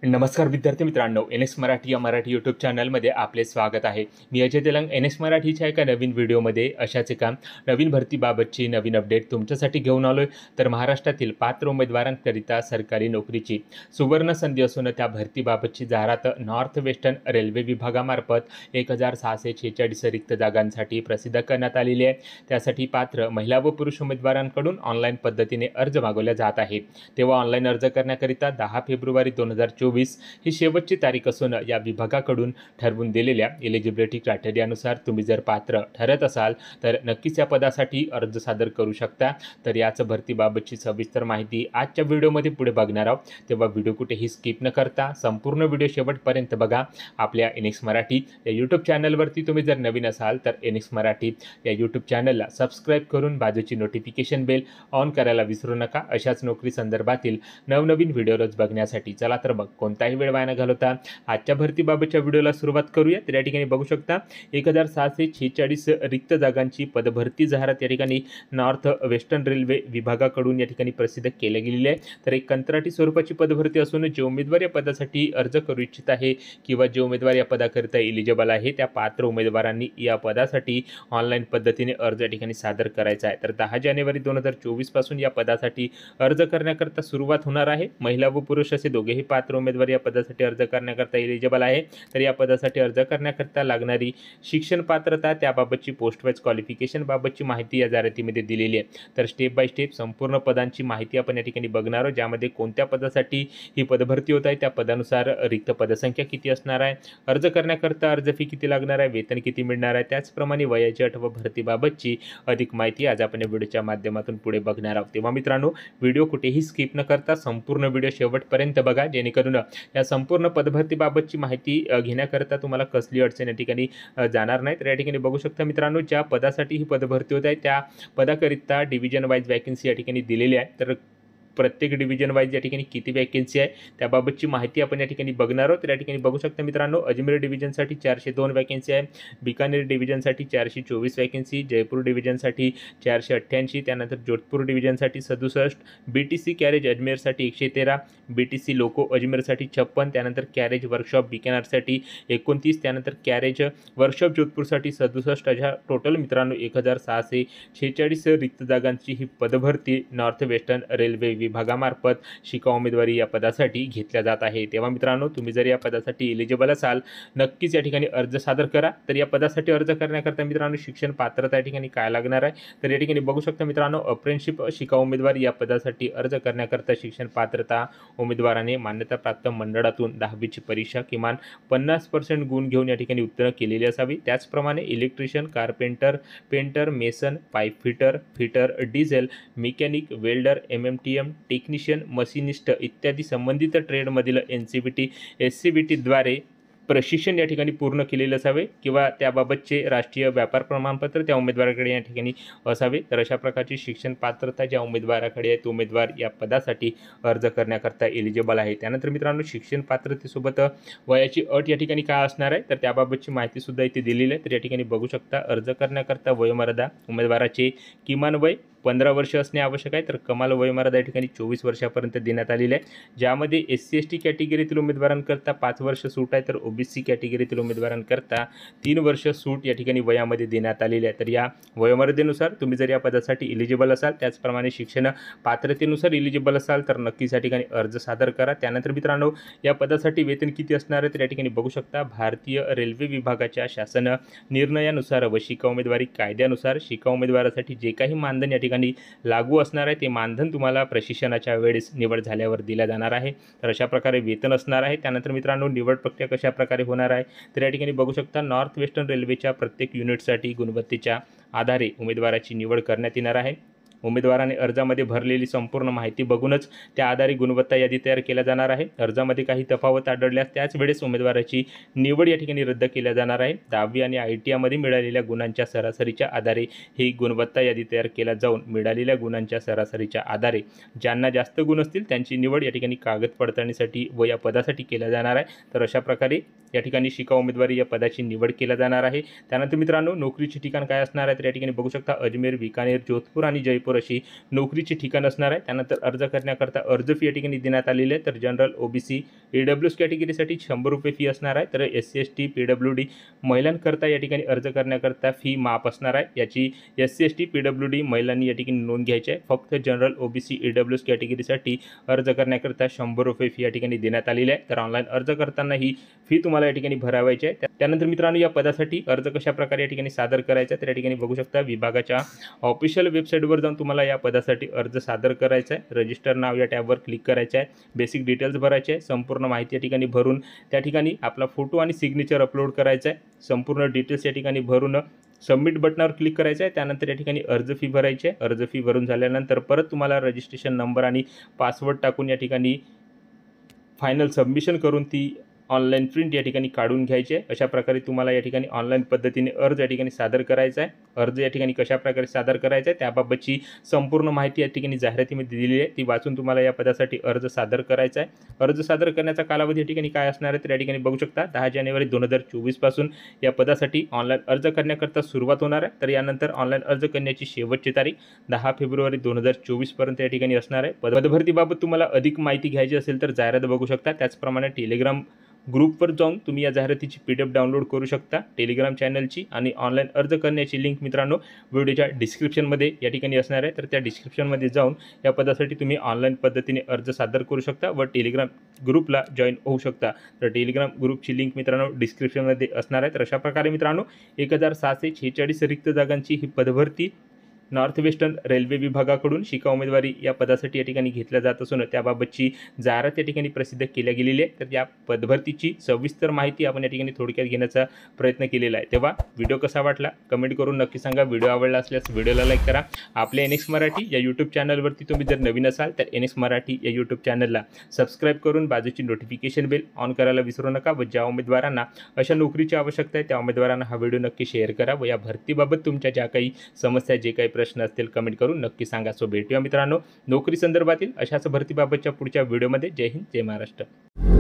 नमस्कार विद्यार्थी मित्रांनो, NS मराठी या मराठी यूट्यूब चॅनलमध्ये आपले स्वागत आहे. मी अजय तेलंग NS मराठीच्या एका नवीन व्हिडिओमध्ये अशाच एका नवीन भरतीबाबतची नवीन अपडेट तुमच्यासाठी घेऊन आलोय. तर महाराष्ट्रातील पात्र उमेदवारांकरिता सरकारी नोकरीची सुवर्ण संधी असून त्या भरतीबाबतची जाहिरात नॉर्थ वेस्टर्न रेल्वे विभागामार्फत 1646 रिक्त जागांसाठी प्रसिद्ध करण्यात आलेली आहे. त्यासाठी पात्र महिला व पुरुष उमेदवारांकडून ऑनलाईन पद्धतीने अर्ज मागवले जात आहेत. तेव्हा ऑनलाईन अर्ज करण्याकरिता 10 फेब्रुवारी 2024 ही शेवटची तारीख असून या विभागाकडून ठरवून दिलेल्या एलिजिबिलिटी क्रायटेरियानुसार तुम्ही जर पात्र ठरत असाल तर नक्कीच या पदासाठी अर्ज सादर करू शकता. तर याच भरतीबाबतची सविस्तर माहिती आजच्या व्हिडिओमध्ये पुढे बघणार आहोत. तेव्हा व्हिडिओ कुठेही स्किप न करता संपूर्ण व्हिडिओ शेवटपर्यंत बघा. आपल्या NX मराठी या यूट्यूब चॅनलवरती तुम्ही जर नवीन असाल तर NX मराठी या यूट्यूब चॅनलला सबस्क्राईब करून बाजूची नोटिफिकेशन बेल ऑन करायला विसरू नका. अशाच नोकरी संदर्भातील नवनवीन व्हिडिओ रोज बघण्यासाठी. चला तर मग कोणताही वेळ वाया न घालवता आजच्या भरतीबाबतच्या व्हिडिओला सुरुवात करूया. तर या ठिकाणी बघू शकता 1646 रिक्त जागांची पदभरती जाहिरात या ठिकाणी नॉर्थ वेस्टर्न रेल्वे विभागाकडून या ठिकाणी प्रसिद्ध केली गेलेली आहे. तर एक कंत्राटी स्वरूपाची पदभरती असून जे उमेदवार या पदासाठी अर्ज करू इच्छित आहे किंवा जे उमेदवार या पदाकरिता एलिजिबल आहे त्या पात्र उमेदवारांनी या पदासाठी ऑनलाईन पद्धतीने अर्ज या ठिकाणी सादर करायचा आहे. तर 10 जानेवारी 2024 पासून या पदासाठी अर्ज करण्याकरता सुरुवात होणार आहे. महिला व पुरुष असे दोघेही पात्र उमेदवार या पदासाठी अर्ज करण्याकरता एलिजिबल आहे. तर या पदासाठी अर्ज करण्याकरता लागणारी शिक्षण पात्रता त्याबाबतची पोस्ट वाईज क्वालिफिकेशन बाबतची माहिती या जाहिरातीमध्ये दिलेली आहे. तर स्टेप बाय स्टेप संपूर्ण पदांची माहिती आपण या ठिकाणी बघणार आहोत, ज्यामध्ये कोणत्या पदासाठी ही पदभरती होत आहे, त्या पदानुसार रिक्त पदसंख्या किती असणार आहे, अर्ज करण्याकरता अर्ज फी किती लागणार आहे, वेतन किती मिळणार आहे, त्याचप्रमाणे वयाची अट व भरतीबाबतची अधिक माहिती आज आपण या व्हिडिओच्या माध्यमातून पुढे बघणार आहोत. तेव्हा मित्रांनो, व्हिडिओ कुठेही स्किप न करता संपूर्ण व्हिडिओ शेवटपर्यंत बघा, जेणेकरून या संपूर्ण पदभरतीबाबतची माहिती घेण्याकरता तुम्हाला कसली अडचण या ठिकाणी जाणार नाही. तर या ठिकाणी बघू शकता मित्रांनो, ज्या पदासाठी ही पदभरती होत आहे त्या पदाकरिता डिव्हिजन वाईज वॅकन्सी या ठिकाणी दिलेली आहे. तर प्रत्येक डिव्हिजन वाईज या ठिकाणी किती वॅकन्सी आहे त्याबाबतची माहिती आपण या ठिकाणी बघणार आहोत. तर या ठिकाणी बघू शकता मित्रांनो, अजमेर डिव्हिजनसाठी 402 वॅकन्सी आहे, बिकानेर डिव्हिजनसाठी 424 वॅकन्सी, जयपूर डिव्हिजनसाठी 488, त्यानंतर जोधपूर डिव्हिजनसाठी 67, BTC कॅरेज अजमेरसाठी 113, BTC लोको अजमेरसाठी 56, त्यानंतर कॅरेज वर्कशॉप बिकानेरसाठी 29, त्यानंतर कॅरेज वर्कशॉप जोधपूरसाठी 67. अशा टोटल मित्रांनो 1646 रिक्त जागांची ही पदभरती नॉर्थ वेस्टर्न रेल्वे विभागामार्फत शिकाऊ उमेदवारी या पदासाठी घेतल्या जात आहे. तेव्हा मित्रांनो, तुम्ही जर या पदासाठी एलिजिबल असाल नक्कीच या ठिकाणी अर्ज सादर करा. तर या पदासाठी अर्ज करण्याकरता मित्रांनो शिक्षण पात्रता या ठिकाणी काय लागणार आहे, तर या ठिकाणी बघू शकता मित्रांनो, अप्रेंटिसशिप शिकाऊ उमेदवार या पदासाठी अर्ज करण्याकरता शिक्षण पात्रता उमेदवाराने मान्यताप्राप्त मंडळातून 10वीची परीक्षा किमान 50% गुण घेऊन या ठिकाणी उत्तीर्ण केलेली असावी. त्याचप्रमाणे electrician, carpenter, painter, mason, pipe fitter, diesel mechanic, welder, MMTM technician, machinist इत्यादी संबंधित ट्रेडमधील NCVT SCVT द्वारे प्रशिक्षण या ठिकाणी पूर्ण केलेले असावे किंवा त्याबाबतचे राष्ट्रीय व्यापार प्रमाणपत्र त्या उमेदवाराकडे या ठिकाणी असावे. तर अशा प्रकारची शिक्षण पात्रता ज्या उमेदवाराकडे आहे तो उमेदवार या पदासाठी अर्ज करण्याकरता एलिजिबल आहे. त्यानंतर मित्रांनो, शिक्षण पात्रतेसोबत वयाची अट या ठिकाणी काय असणार आहे तर त्याबाबतची माहितीसुद्धा इथे दिलेली आहे. तर या ठिकाणी बघू शकता, अर्ज करण्याकरता वयोमर्यादा उमेदवाराचे किमान वय 15 वर्ष असणे आवश्यक आहे. तर कमाल वयोमर्यादा या ठिकाणी 24 वर्षापर्यंत देण्यात आलेली आहे, ज्यामध्ये SC ST कॅटेगरीतील उमेदवारांकरता 5 वर्ष सूट आहे, तर OBC कॅटेगरीतील उमेदवारांकरता 3 वर्ष सूट या ठिकाणी वयामध्ये देण्यात आलेली आहे. तर या वयोमर्यादेनुसार तुम्ही जर या पदासाठी एलिजिबल असाल, त्याचप्रमाणे शिक्षण पात्रतेनुसार एलिजिबल असाल तर नक्कीच या ठिकाणी अर्ज सादर करा. त्यानंतर मित्रांनो, या पदासाठी वेतन किती असणार आहे तर या ठिकाणी बघू शकता, भारतीय रेल्वे विभागाच्या शासन निर्णयानुसार व शिकाऊ उमेदवारी कायद्यानुसार शिकाऊ उमेदवारासाठी जे काही मानधन या ठिकाणी लागू असणार आहे ते मानधन तुम्हाला प्रशिक्षणाच्या वेळेस निवड झाल्यावर दिल्या जाणार आहे. तर अशा प्रकारे वेतन असणार आहे. त्यानंतर मित्रांनो, निवड प्रक्रिया कशा प्रकारे होणार आहे तर या ठिकाणी बघू शकता, नॉर्थ वेस्टर्न रेल्वेच्या प्रत्येक युनिटसाठी गुणवत्तेच्या आधारे उमेदवाराची निवड करण्यात येणार आहे. उमेदवाराने अर्जामध्ये भरलेली संपूर्ण माहिती बघूनच त्या आधारे गुणवत्ता यादी तयार केल्या जाणार आहे. अर्जामध्ये काही तफावत आढळल्यास त्याच वेळेस उमेदवाराची निवड या ठिकाणी रद्द केल्या जाणार आहे. 10वी आणि ITIमध्ये मिळालेल्या गुणांच्या सरासरीच्या आधारे ही गुणवत्ता यादी तयार केल्या जाऊन मिळालेल्या गुणांच्या सरासरीच्या आधारे ज्यांना जास्त गुण असतील त्यांची निवड या ठिकाणी कागद पडताळणीसाठी व या पदासाठी केल्या जाणार आहे. तर अशा प्रकारे या ठिकाणी शिकाऊ उमेदवारी या पदाची निवड केल्या जाणार आहे. त्यानंतर मित्रांनो, नोकरीचे ठिकाण काय असणार आहे तर या ठिकाणी बघू शकता, अजमेर, बिकानेर, जोधपूर आणि जयपूर प्रॉपर अशी नोकरीची ठिकाण असणार आहे। त्यानंतर अर्ज करण्याकरता अर्ज फी या ठिकाणी देण्यात आलेली आहे। तर जनरल OBC EWS कॅटेगरीसाठी 100 रुपये फी असणार आहे। तर SC ST PWD महिलांकरता या ठिकाणी अर्ज करण्याकरता फी माफ असणार आहे। याची SC ST PWD महिलांनी या ठिकाणी नोंद घ्यायची आहे। फक्त जनरल OBC EWS कॅटेगरीसाठी अर्ज करण्याकरता 100 रुपये फी या ठिकाणी देण्यात आलेली आहे। तर ऑनलाईन अर्ज करताना ही फी तुम्हाला या ठिकाणी भरावायची आहे। त्यानंतर मित्रांनो या पदासाठी अर्ज कशा प्रकारे या ठिकाणी सादर करायचा तर या ठिकाणी बघू शकता विभागाच्या ऑफिशियल वेबसाईटवर जाऊन तुम्हाला या पदासाठी अर्ज सादर करायचा आहे। रजिस्टर नाव या टॅबवर क्लिक करायचे आहे। बेसिक डिटेल्स भरायचे आहे। संपूर्ण माहिती या ठिकाणी भरून त्या ठिकाणी आपला फोटो आणि सिग्नेचर अपलोड करायचा आहे। संपूर्ण डिटेल्स या ठिकाणी भरून सबमिट बटनावर क्लिक करायचं आहे। त्यानंतर या ठिकाणी अर्ज फी भरायची आहे। अर्ज फी भरून झाल्यानंतर परत तुम्हाला रजिस्ट्रेशन नंबर आणि पासवर्ड टाकून या ठिकाणी फायनल सबमिशन करून ती ऑनलाईन प्रिंट या ठिकाणी काढून घ्यायची आहे। अशा प्रकारे तुम्हाला या ठिकाणी ऑनलाईन पद्धतीने अर्ज या ठिकाणी सादर करायचा आहे। अर्ज या ठिकाणी कशा प्रकारे सादर करायचा आहे त्याबाबतची संपूर्ण माहिती या ठिकाणी जाहिरातीमध्ये दिलेली आहे। ती वाचून तुम्हाला या पदासाठी अर्ज सादर करायचा आहे। अर्ज सादर करण्याचा कालावधी या ठिकाणी काय असणार आहे तर या ठिकाणी बघू शकता 10 जानेवारी 2024 पासून या पदासाठी ऑनलाईन अर्ज करण्याकरता सुरुवात होणार आहे। तर यानंतर ऑनलाईन अर्ज करण्याची शेवटची तारीख 10 फेब्रुवारी 2024 पर्यंत या ठिकाणी असणार आहे। पदभरतीबाबत तुम्हाला अधिक माहिती घ्यायची असेल तर जाहिरात बघू शकता। त्याचप्रमाणे टेलिग्राम ग्रुपवर जाऊन तुम्ही या जाहिरातीची PDF डाउनलोड करू शकता टेलिग्राम चॅनलची। आणि ऑनलाईन अर्ज करण्याची लिंक मित्रांनो व्हिडिओच्या डिस्क्रिप्शनमध्ये या ठिकाणी असणार आहे। तर त्या डिस्क्रिप्शनमध्ये जाऊन या पदासाठी तुम्ही ऑनलाईन पद्धतीने अर्ज सादर करू शकता व टेलिग्राम ग्रुपला जॉईन होऊ शकता। तर टेलिग्राम ग्रुपची लिंक मित्रांनो डिस्क्रिप्शनमध्ये असणार आहे। तर अशा प्रकारे मित्रांनो 1646 रिक्त जागांची ही पदभरती नॉर्थ वेस्टर्न रेल्वे विभागाकडून शिका उमेदवारी या पदासाठी या ठिकाणी घेतल्या जात असून त्याबाबतची जाहिरात या ठिकाणी प्रसिद्ध केल्या गेलेली आहे। तर या पदभरतीची सविस्तर माहिती आपण या ठिकाणी थोडक्यात घेण्याचा प्रयत्न केलेला आहे। तेव्हा व्हिडिओ कसा वाटला कमेंट करून नक्की सांगा। व्हिडिओ आवडला असल्यास व्हिडिओला लाईक करा। आपल्या NX मराठी या यूट्यूब चॅनलवरती तुम्ही जर नवीन असाल तर NX मराठी या यूट्यूब चॅनलला सबस्क्राईब करून बाजूची नोटिफिकेशन बेल ऑन करायला विसरू नका। व ज्या उमेदवारांना अशा नोकरीची आवश्यकता आहे त्या उमेदवारांना हा व्हिडिओ नक्की शेअर करा व या भरतीबाबत तुमच्या ज्या काही समस्या जे काही प्रश्न असतील कमेंट करून नक्की सांगा। सो भेटूया मित्रांनो नोकरी संदर्भातील अशाच भरतीबाबतच्या पुढच्या व्हिडिओमध्ये। जय हिंद जय महाराष्ट्र।